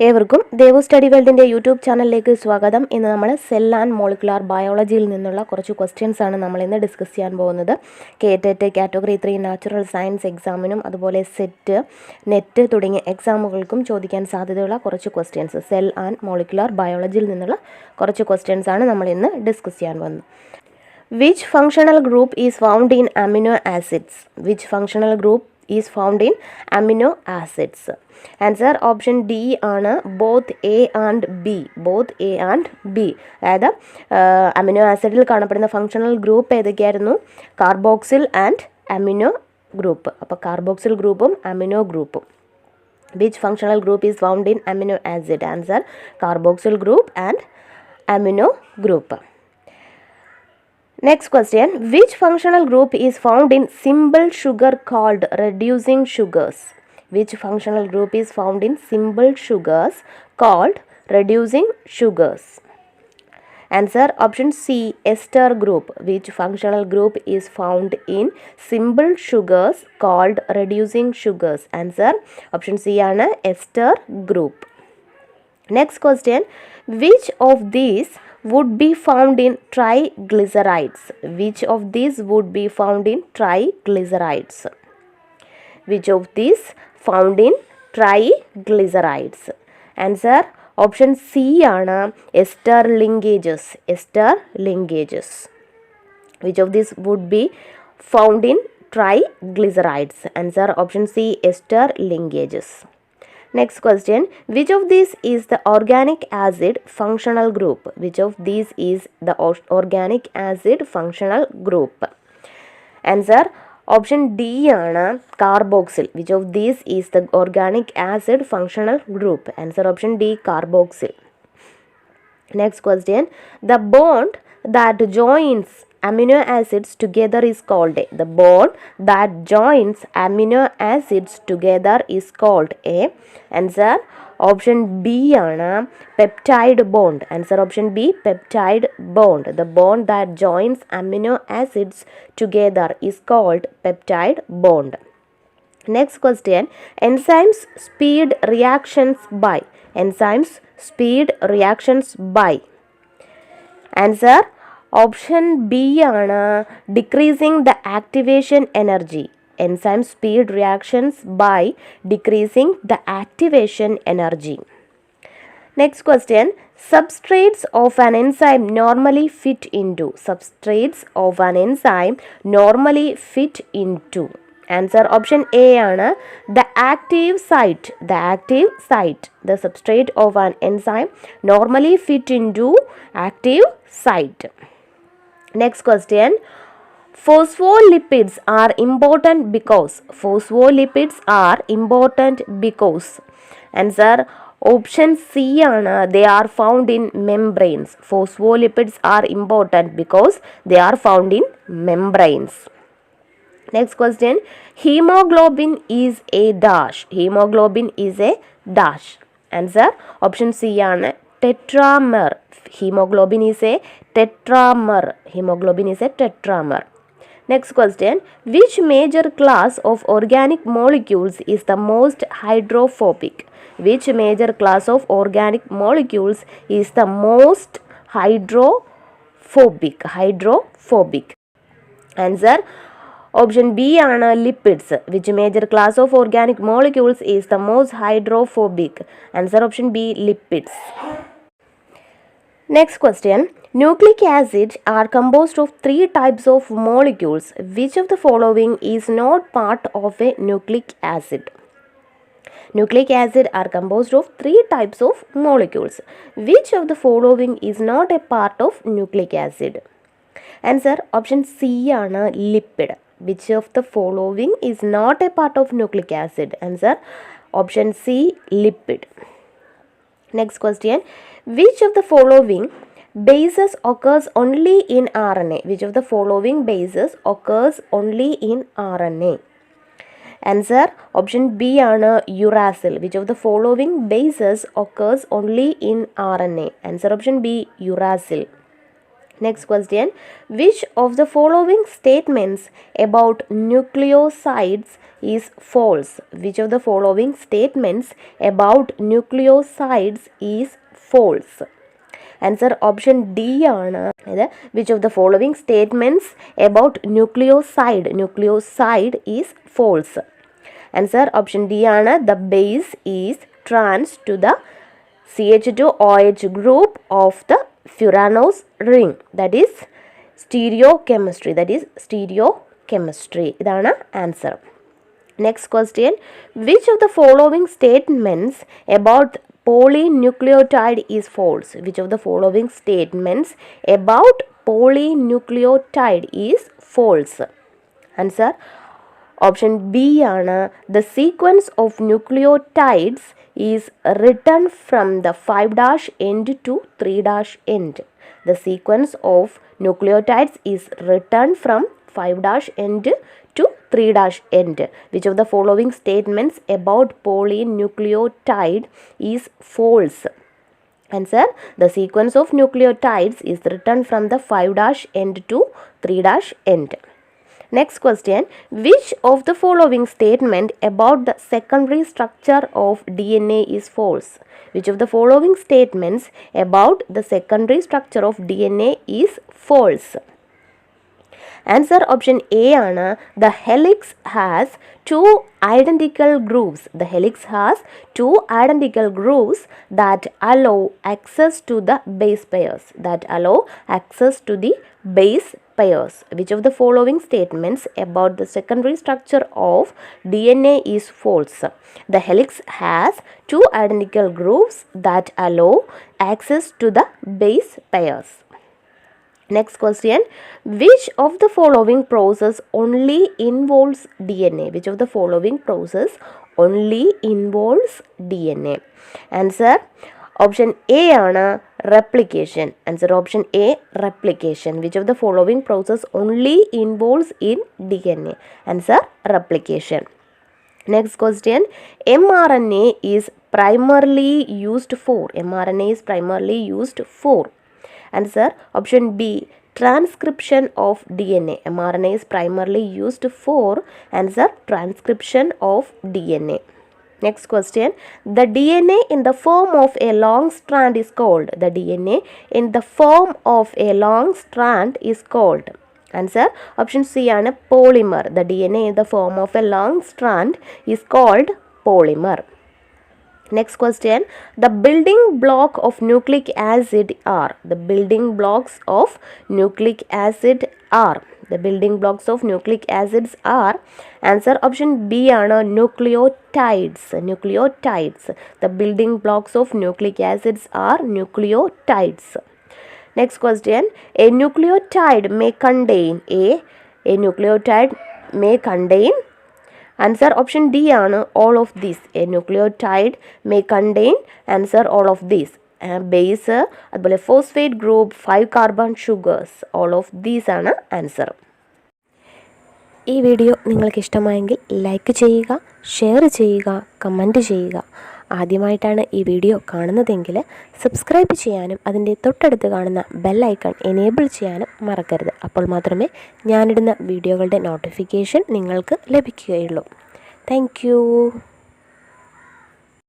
ഏവർക്കും Devu study വേൾഡിൻ്റെ YouTube ചാനലിലേക്ക് സ്വാഗതം. ഇന്ന് നമ്മൾ സെൽ ആൻഡ് മോളിക്കുലാർ ബയോളജിയിൽ നിന്നുള്ള കുറച്ച് ക്വസ്റ്റ്യൻസ് ആണ് നമ്മൾ ഇന്ന് ഡിസ്കസ് ചെയ്യാൻ പോകുന്നത്. കേറ്ററ്റ് കാറ്റഗറി 3 നാച്ചുറൽ സയൻസ് എക്സാമിനും അതുപോലെ സെറ്റ് നെറ്റ് തുടങ്ങിയ എക്സാമുകൾക്കും ചോദിക്കാൻ സാധ്യതയുള്ള കുറച്ച് ക്വസ്റ്റ്യൻസ് സെൽ ആൻഡ് മോളിക്കുലാർ ബയോളജിയിൽ നിന്നുള്ള കുറച്ച് ക്വസ്റ്റ്യൻസ് ആണ് നമ്മൾ ഇന്ന് ഡിസ്കസ് ചെയ്യാൻ പോകുന്നത്. Which functional group is found in amino acids? Which functional group is found in amino acids? Answer option D ആണ് both A and B. Both A and B. അതായത് amino ആസിഡിൽ കാണപ്പെടുന്ന ഫങ്ഷണൽ ഗ്രൂപ്പ് ഏതൊക്കെയായിരുന്നു? Carboxyl and amino group. അപ്പോൾ carboxyl ഗ്രൂപ്പും amino ഗ്രൂപ്പും. Which functional group is found in amino acid? Answer carboxyl group and amino group. Next question, which functional group is found in simple sugar called reducing sugars? Which functional group is found in simple sugars called reducing sugars? Answer option C, ester group. Which functional group is found in simple sugars called reducing sugars? Answer option C ആണ് ester group. Next question, which of these would be found in triglycerides? Which of these would be found in triglycerides? Which of these found in triglycerides? Answer option C ആണ് ester linkages. Ester linkages. Which of these would be found in triglycerides? Answer option C, ester linkages. Next question, which of these is the organic acid functional group? Which of these is the organic acid functional group? Answer option D ആണ് carboxyl. Which of these is the organic acid functional group? Answer option D, carboxyl. Next question, the bond that joins amino acids together is called a. The bond that joins amino acids together is called a. Answer option B ആണ് peptide bond. Answer option B, peptide bond. The bond that joins amino acids together is called peptide bond. Next question, enzymes speed reactions by. Enzymes speed reactions by. Answer option B ആണ് decreasing the activation energy. Enzyme speed reactions by decreasing the activation energy. Next question, substrates of an enzyme normally fit into. Substrates of an enzyme normally fit into. Answer option A ആണ് the active site. The active site. The substrate of an enzyme normally fit into active site. Next question, phospholipids are important because. Phospholipids are important because. Answer option C ആണ് they are found in membranes. Phospholipids are important because they are found in membranes. Next question, hemoglobin is a dash. Hemoglobin is a dash. Answer option C ആണ് tetramer. Hemoglobin is a tetramer. Hemoglobin is a tetramer. Next question, which major class of organic molecules is the most hydrophobic? Which major class of organic molecules is the most hydrophobic? Hydrophobic. Answer option B ആണ് lipids. Which major class of organic molecules is the most hydrophobic? Answer option B, lipids. Next question, nucleic acids are composed of 3 types of molecules. Which of the following is not part of a nucleic acid? Nucleic acids are composed of 3 types of molecules. Which of the following is not a part of nucleic acid? Answer option C ആണ് lipid. Which of the following is not a part of nucleic acid? Answer option C, lipid. Next question, which of the following bases occurs only in RNA? Which of the following bases occurs only in RNA? Answer option B ആണ് uracil. Which of the following bases occurs only in RNA? Answer option B, uracil. Next question, which of the following statements about nucleosides is false? Which of the following statements about nucleosides is false? Answer option D ആണ്. Which of the following statements about nucleoside is false? Answer option D ആണ്. The base is trans to the CH2OH group of the Furanose ring. That is stereochemistry. ഇതാണ് answer. Next question, which of the following statements about polynucleotide is false? Which of the following statements about polynucleotide is false? Answer option B ആണ്. The sequence of nucleotides is written from the 5' end to 3' end. The sequence of nucleotides is written from 5' end to 3' end. Which of the following statements about polynucleotide is false? Answer, the sequence of nucleotides is written from the 5' end to 3' end. Next question, which of the following statement about the secondary structure of DNA is false? Which of the following statements about the secondary structure of DNA is false? Answer option A ആണ്. The helix has two identical grooves. The helix has two identical grooves that allow access to the base pairs. Which of the following statements about the secondary structure of DNA is false? The helix has two identical grooves that allow access to the base pairs. Next question, which of the following process only involves DNA? Which of the following process only involves DNA? Answer option A ആണ്, replication. Answer option A, replication. Which of the following process only involves in DNA? Answer replication. Next question, mRNA is primarily used for. Answer option B, transcription of DNA. mRNA is primarily used for. Answer transcription of DNA. Next question, the DNA in the form of a long strand is called. The DNA in the form of a long strand is called. Answer option C ആണ്, polymer. The DNA in the form of a long strand is called polymer. Next question, the building block of nucleic acid are. The building blocks of nucleic acid are. The building blocks of nucleic acids are. Answer option B ആണ്, nucleotides. The building blocks of nucleic acids are nucleotides. Next question, a nucleotide may contain. Answer option D ആണ്, all of these. A nucleotide may contain. Answer all of these. Base, അതുപോലെ phosphate group, 5 carbon sugars. All of these ആണ് answer. ഈ video നിങ്ങൾക്ക് ഇഷ്ടമായെങ്കിൽ like ചെയ്യുക, share ചെയ്യുക, comment ചെയ്യുക. ആദ്യമായിട്ടാണ് ഈ വീഡിയോ കാണുന്നതെങ്കിൽ സബ്സ്ക്രൈബ് ചെയ്യാനും അതിൻ്റെ തൊട്ടടുത്ത് കാണുന്ന ബെൽ ഐക്കൺ എനേബിൾ ചെയ്യാനും മറക്കരുത്. അപ്പോൾ മാത്രമേ ഞാനിടുന്ന വീഡിയോകളുടെ നോട്ടിഫിക്കേഷൻ നിങ്ങൾക്ക് ലഭിക്കുകയുള്ളൂ. താങ്ക്